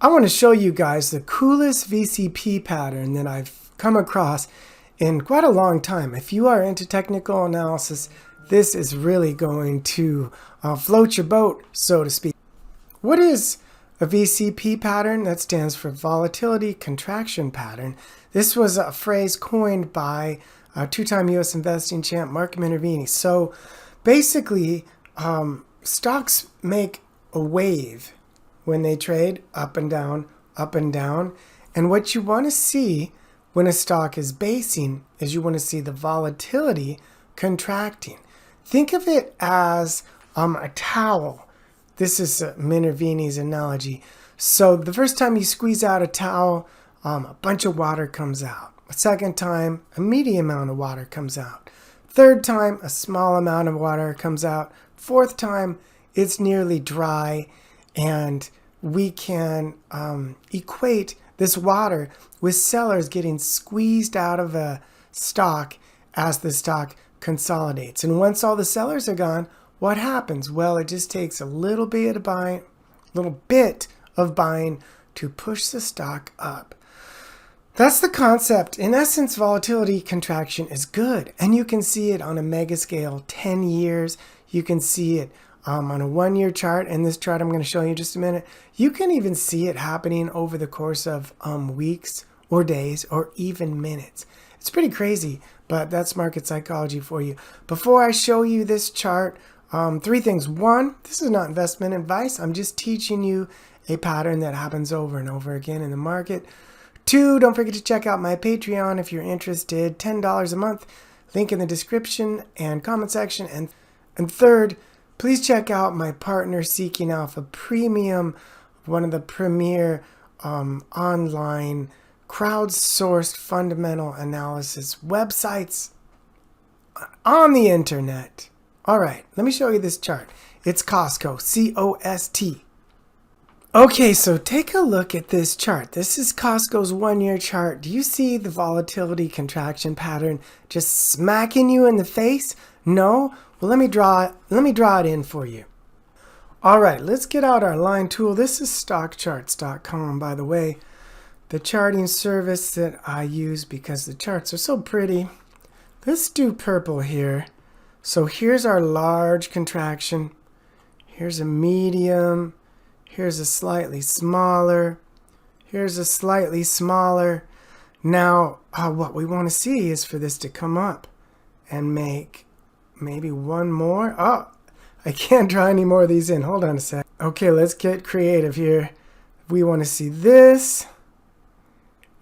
I want to show you guys the coolest VCP pattern that I've come across in quite a long time. If you are into technical analysis, this is really going to float your boat, so to speak. What is a VCP pattern? That stands for volatility contraction pattern. This was a phrase coined by two-time U.S. investing champ Mark Minervini. So basically, stocks make a wave when they trade up and down, up and down. And what you want to see when a stock is basing is you want to see the volatility contracting. Think of it as a towel. This is Minervini's analogy. So the first time you squeeze out a towel, a bunch of water comes out. A second time, a medium amount of water comes out. Third time, a small amount of water comes out. Fourth time, it's nearly dry, and we can equate this water with sellers getting squeezed out of a stock as the stock consolidates. And once all the sellers are gone, what happens? Well, it just takes a little bit of buying to push the stock up. That's the concept. In essence, volatility contraction is good, and you can see it on a mega scale, 10 years. You can see it on a 1-year chart, and this chart I'm going to show you in just a minute. You can even see it happening over the course of weeks or days or even minutes. It's pretty crazy, but that's market psychology for you. Before I show you this chart, 3 things. 1, this is not investment advice. I'm just teaching you a pattern that happens over and over again in the market. 2, don't forget to check out my Patreon if you're interested. $10 a month. Link in the description and comment section. And 3rd, please check out my partner Seeking Alpha Premium, one of the premier online crowdsourced fundamental analysis websites on the internet. All right, let me show you this chart. It's Costco, C-O-S-T. Okay, so take a look at this chart. This is Costco's 1-year chart. Do you see the volatility contraction pattern just smacking you in the face? No? Well, let me draw it in for you. All right, let's get out our line tool. This is stockcharts.com, by the way, the charting service that I use because the charts are so pretty. Let's do purple here. So here's our large contraction. Here's a medium. Here's a slightly smaller. Here's a slightly smaller. Now, what we want to see is for this to come up and make maybe one more. Oh, I can't draw any more of these in. Hold on a sec. Okay, let's get creative here. We want to see this,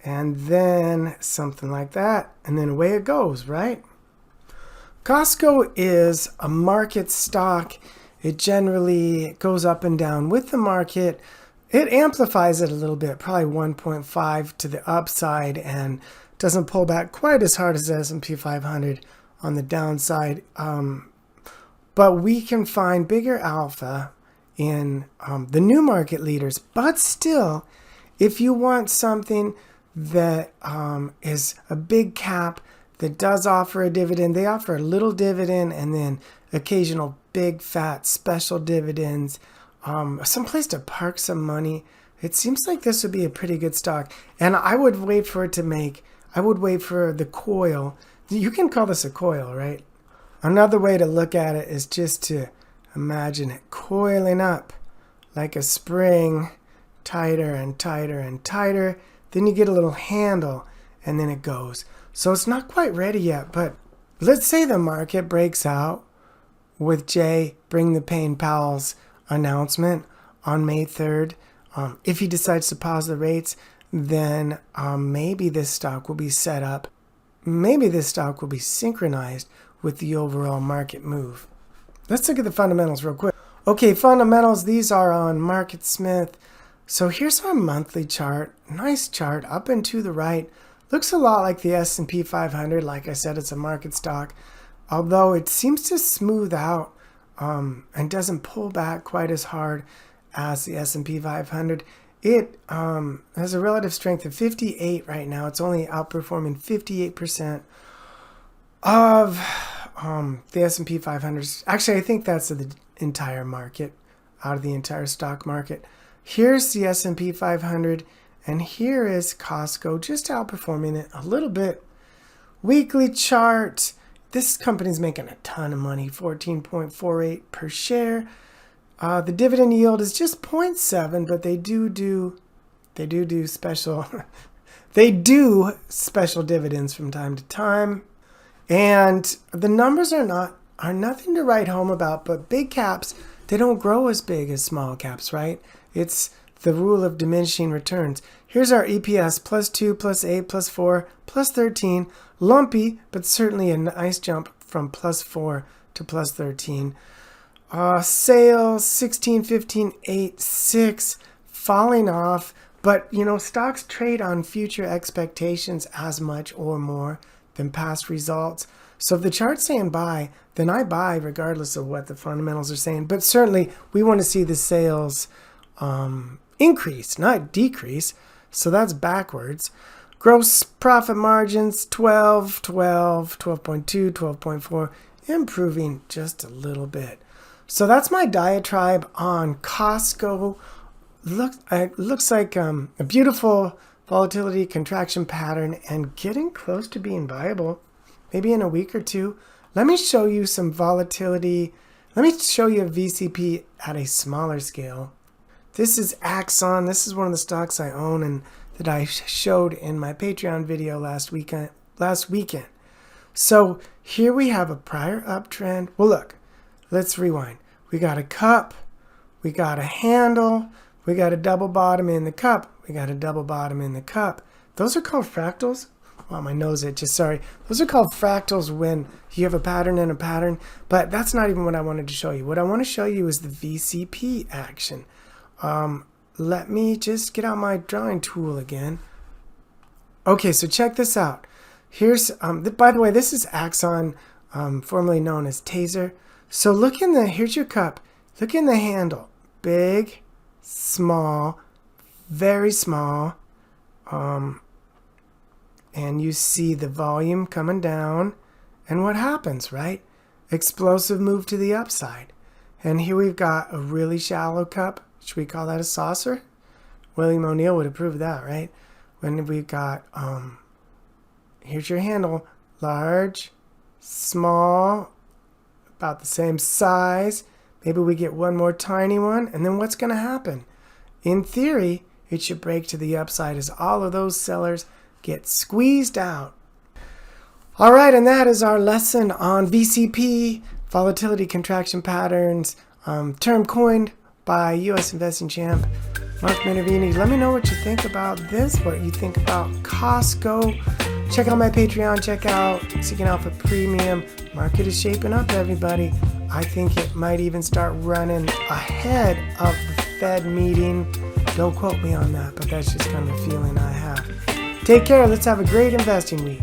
and then something like that, and then away it goes, right? Costco is a market stock. It generally goes up and down with the market. It amplifies it a little bit, probably 1.5 to the upside, and doesn't pull back quite as hard as the S&P 500 on the downside. But we can find bigger alpha in the new market leaders. But still, if you want something that is a big cap, that does offer a dividend, they offer a little dividend and then occasional big fat special dividends, some place to park some money. It seems like this would be a pretty good stock, and I would wait for the coil. You can call this a coil, right? Another way to look at it is just to imagine it coiling up like a spring, tighter and tighter and tighter. Then you get a little handle, and then it goes. So it's not quite ready yet, but let's say the market breaks out with Bring the Pain Powell's announcement on May 3rd. If he decides to pause the rates, then maybe this stock will be set up. Maybe this stock will be synchronized with the overall market move. Let's look at the fundamentals real quick. Okay, fundamentals, these are on MarketSmith. So here's our monthly chart. Nice chart, up and to the right. Looks a lot like the S&P 500. Like I said, it's a market stock. Although it seems to smooth out and doesn't pull back quite as hard as the S&P 500. It has a relative strength of 58 right now. It's only outperforming 58% of the S&P 500. Actually, I think that's the entire market, out of the entire stock market. Here's the S&P 500, and here is Costco, just outperforming it a little bit. Weekly chart. This company's making a ton of money, 14.48 per share. The dividend yield is just 0.7, but they do special they do special dividends from time to time. And the numbers are nothing to write home about, but big caps, they don't grow as big as small caps, right? It's the rule of diminishing returns. Here's our EPS, +2, +8, +4, +13. Lumpy, but certainly a nice jump from +4 to +13. Sales, 16, 15, 8, 6, falling off. But, stocks trade on future expectations as much or more than past results. So if the chart's saying buy, then I buy regardless of what the fundamentals are saying. But certainly, we want to see the sales increase, not decrease. So that's backwards. Gross profit margins, 12, 12, 12.2, 12.4, improving just a little bit. So that's my diatribe on Costco. It looks like a beautiful volatility contraction pattern and getting close to being viable, maybe in a week or two. Let me show you some volatility. Let me show you a VCP at a smaller scale. This is AXON. This is one of the stocks I own and that I showed in my Patreon video last weekend. So here we have a prior uptrend. Well, look, let's rewind. We got a cup, we got a handle, we got a double bottom in the cup, we got a double bottom in the cup. Those are called fractals. Wow, my nose itches, sorry. Those are called fractals when you have a pattern and a pattern, but that's not even what I wanted to show you. What I want to show you is the VCP action. Let me just get out my drawing tool again. Okay, so check this out. Here's, by the way, this is AXON, formerly known as Taser. So look in here's your cup. Look in the handle. Big, small, very small. And you see the volume coming down. And what happens, right? Explosive move to the upside. And here we've got a really shallow cup. Should we call that a saucer? William O'Neill would approve of that, right? When we've got, here's your handle. Large, small, about the same size. Maybe we get one more tiny one. And then what's going to happen? In theory, it should break to the upside as all of those sellers get squeezed out. All right, and that is our lesson on VCP, volatility contraction patterns, term coined by U.S. investing champ Mark Minervini. Let me know what you think about this, what you think about Costco. Check out my Patreon, check out Seeking Alpha Premium. Market is shaping up, everybody. I think it might even start running ahead of the Fed meeting. Don't quote me on that, but that's just kind of a feeling I have. Take care. Let's have a great investing week.